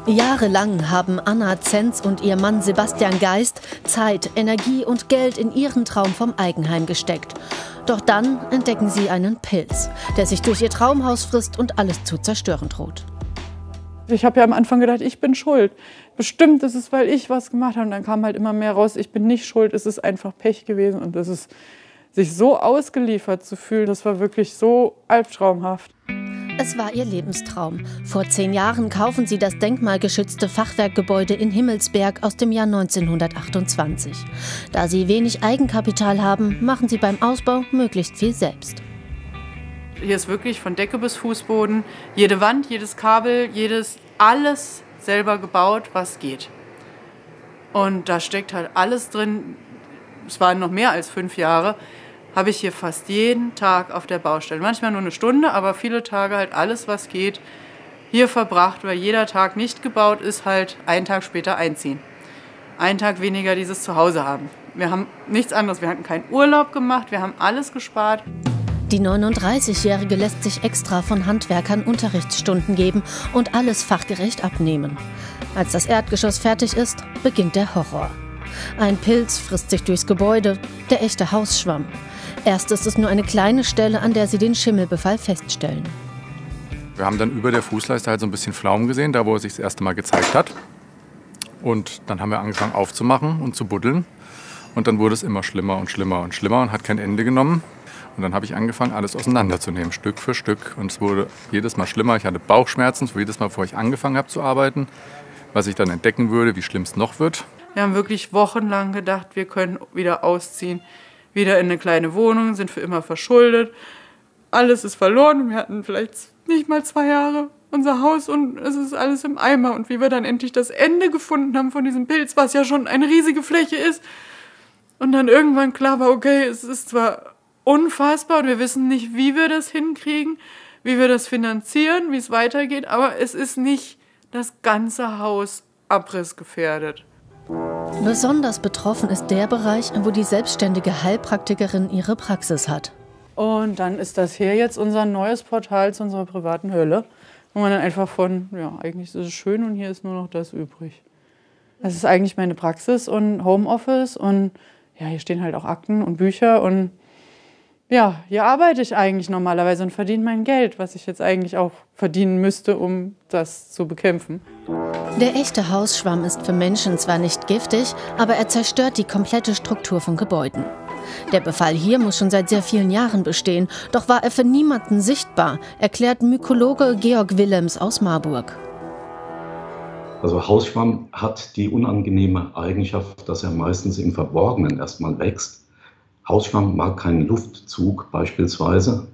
Jahrelang haben Anna Zenz und ihr Mann Sebastian Geist Zeit, Energie und Geld in ihren Traum vom Eigenheim gesteckt. Doch dann entdecken sie einen Pilz, der sich durch ihr Traumhaus frisst und alles zu zerstören droht. Ich habe ja am Anfang gedacht, ich bin schuld. Bestimmt ist es, weil ich was gemacht habe. Und dann kam halt immer mehr raus, ich bin nicht schuld, es ist einfach Pech gewesen. Und das ist, sich so ausgeliefert zu fühlen, das war wirklich so albtraumhaft. Es war ihr Lebenstraum. Vor 10 Jahren kaufen sie das denkmalgeschützte Fachwerkgebäude in Himmelsberg aus dem Jahr 1928. Da sie wenig Eigenkapital haben, machen sie beim Ausbau möglichst viel selbst. Hier ist wirklich von Decke bis Fußboden, jede Wand, jedes Kabel, alles selber gebaut, was geht. Und da steckt halt alles drin. Es waren noch mehr als 5 Jahre. Habe ich hier fast jeden Tag auf der Baustelle. Manchmal nur eine Stunde, aber viele Tage halt alles, was geht, hier verbracht, weil jeder Tag nicht gebaut ist, halt einen Tag später einziehen. Einen Tag weniger dieses Zuhause haben. Wir haben nichts anderes, wir hatten keinen Urlaub gemacht, wir haben alles gespart. Die 39-Jährige lässt sich extra von Handwerkern Unterrichtsstunden geben und alles fachgerecht abnehmen. Als das Erdgeschoss fertig ist, beginnt der Horror. Ein Pilz frisst sich durchs Gebäude, der echte Hausschwamm. Erst ist es nur eine kleine Stelle, an der sie den Schimmelbefall feststellen. Wir haben dann über der Fußleiste halt so ein bisschen Pflaumen gesehen, da wo er sich das erste Mal gezeigt hat. Und dann haben wir angefangen aufzumachen und zu buddeln. Und dann wurde es immer schlimmer und schlimmer und schlimmer und hat kein Ende genommen. Und dann habe ich angefangen, alles auseinanderzunehmen, Stück für Stück. Und es wurde jedes Mal schlimmer. Ich hatte Bauchschmerzen, jedes Mal, bevor ich angefangen habe zu arbeiten, was ich dann entdecken würde, wie schlimm es noch wird. Wir haben wirklich wochenlang gedacht, wir können wieder ausziehen. Wieder in eine kleine Wohnung, sind für immer verschuldet. Alles ist verloren. Wir hatten vielleicht nicht mal 2 Jahre unser Haus und es ist alles im Eimer. Und wie wir dann endlich das Ende gefunden haben von diesem Pilz, was ja schon eine riesige Fläche ist. Und dann irgendwann klar war, okay, es ist zwar unfassbar und wir wissen nicht, wie wir das hinkriegen, wie wir das finanzieren, wie es weitergeht, aber es ist nicht das ganze Haus abrissgefährdet. Besonders betroffen ist der Bereich, wo die selbstständige Heilpraktikerin ihre Praxis hat. Und dann ist das hier jetzt unser neues Portal zu unserer privaten Hölle, wo man dann einfach von, ja, eigentlich ist es schön und hier ist nur noch das übrig. Das ist eigentlich meine Praxis und Homeoffice und ja, hier stehen halt auch Akten und Bücher und ja, hier arbeite ich eigentlich normalerweise und verdiene mein Geld, was ich jetzt eigentlich auch verdienen müsste, um das zu bekämpfen. Der echte Hausschwamm ist für Menschen zwar nicht giftig, aber er zerstört die komplette Struktur von Gebäuden. Der Befall hier muss schon seit sehr vielen Jahren bestehen, doch war er für niemanden sichtbar, erklärt Mykologe Georg Willems aus Marburg. Also Hausschwamm hat die unangenehme Eigenschaft, dass er meistens im Verborgenen erstmal wächst. Hausschwamm mag keinen Luftzug beispielsweise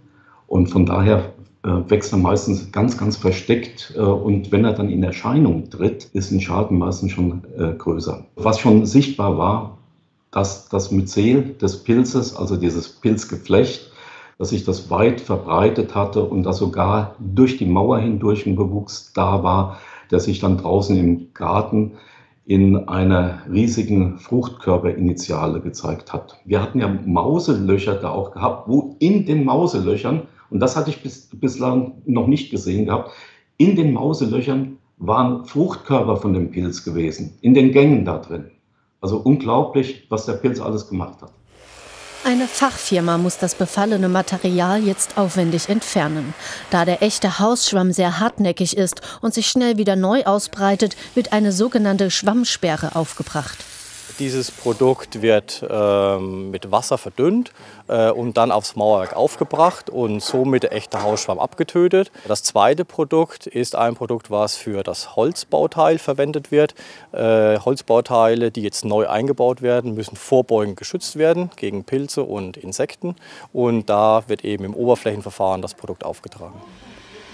und von daher wächst er meistens ganz, ganz versteckt und wenn er dann in Erscheinung tritt, ist ein Schaden meistens schon größer. Was schon sichtbar war, dass das Myzel des Pilzes, also dieses Pilzgeflecht, dass sich das weit verbreitet hatte und dass sogar durch die Mauer hindurch ein Bewuchs da war, der sich dann draußen im Garten in einer riesigen Fruchtkörperinitiale gezeigt hat. Wir hatten ja Mauselöcher da auch gehabt, wo in den Mauselöchern, und das hatte ich bislang noch nicht gesehen gehabt, in den Mauselöchern waren Fruchtkörper von dem Pilz gewesen, in den Gängen da drin. Also unglaublich, was der Pilz alles gemacht hat. Eine Fachfirma muss das befallene Material jetzt aufwendig entfernen. Da der echte Hausschwamm sehr hartnäckig ist und sich schnell wieder neu ausbreitet, wird eine sogenannte Schwammsperre aufgebracht. Dieses Produkt wird mit Wasser verdünnt und dann aufs Mauerwerk aufgebracht und somit der echte Hausschwamm abgetötet. Das zweite Produkt ist ein Produkt, was für das Holzbauteil verwendet wird. Holzbauteile, die jetzt neu eingebaut werden, müssen vorbeugend geschützt werden gegen Pilze und Insekten. Und da wird eben im Oberflächenverfahren das Produkt aufgetragen.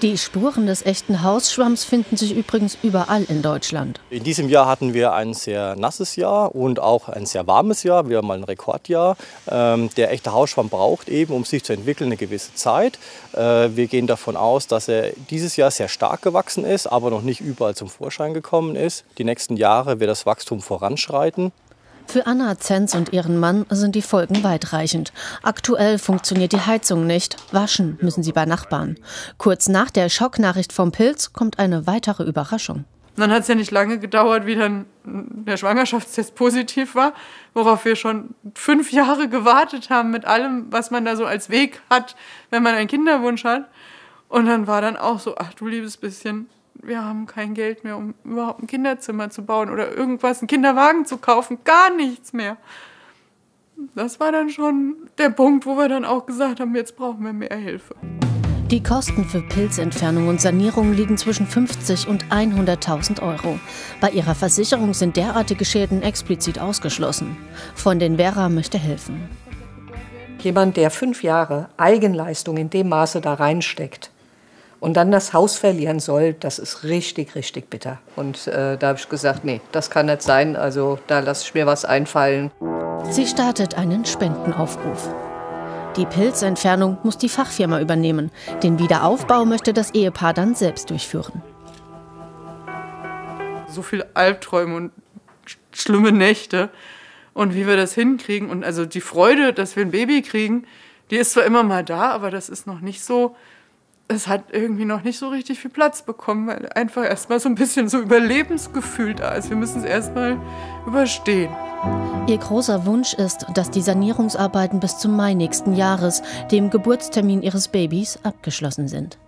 Die Spuren des echten Hausschwamms finden sich übrigens überall in Deutschland. In diesem Jahr hatten wir ein sehr nasses Jahr und auch ein sehr warmes Jahr, wieder mal ein Rekordjahr. Der echte Hausschwamm braucht eben, um sich zu entwickeln, eine gewisse Zeit. Wir gehen davon aus, dass er dieses Jahr sehr stark gewachsen ist, aber noch nicht überall zum Vorschein gekommen ist. Die nächsten Jahre wird das Wachstum voranschreiten. Für Anna Zenz und ihren Mann sind die Folgen weitreichend. Aktuell funktioniert die Heizung nicht. Waschen müssen sie bei Nachbarn. Kurz nach der Schocknachricht vom Pilz kommt eine weitere Überraschung. Und dann hat es ja nicht lange gedauert, wie dann der Schwangerschaftstest positiv war, worauf wir schon 5 Jahre gewartet haben mit allem, was man da so als Weg hat, wenn man einen Kinderwunsch hat. Und dann war dann auch so, ach du liebes bisschen, wir haben kein Geld mehr, um überhaupt ein Kinderzimmer zu bauen oder irgendwas, einen Kinderwagen zu kaufen, gar nichts mehr. Das war dann schon der Punkt, wo wir dann auch gesagt haben, jetzt brauchen wir mehr Hilfe. Die Kosten für Pilzentfernung und Sanierung liegen zwischen 50 und 100.000 Euro. Bei ihrer Versicherung sind derartige Schäden explizit ausgeschlossen. Freundin Vera möchte helfen. Jemand, der 5 Jahre Eigenleistung in dem Maße da reinsteckt und dann das Haus verlieren soll, das ist richtig, richtig bitter. Und da habe ich gesagt, nee, das kann nicht sein, also da lasse ich mir was einfallen. Sie startet einen Spendenaufruf. Die Pilzentfernung muss die Fachfirma übernehmen. Den Wiederaufbau möchte das Ehepaar dann selbst durchführen. So viele Albträume und schlimme Nächte. Und wie wir das hinkriegen. Und also die Freude, dass wir ein Baby kriegen, die ist zwar immer mal da, aber das ist noch nicht so, es hat irgendwie noch nicht so richtig viel Platz bekommen, weil einfach erstmal so ein bisschen so Überlebensgefühl da ist. Wir müssen es erstmal überstehen. Ihr großer Wunsch ist, dass die Sanierungsarbeiten bis zum Mai nächsten Jahres, dem Geburtstermin ihres Babys, abgeschlossen sind.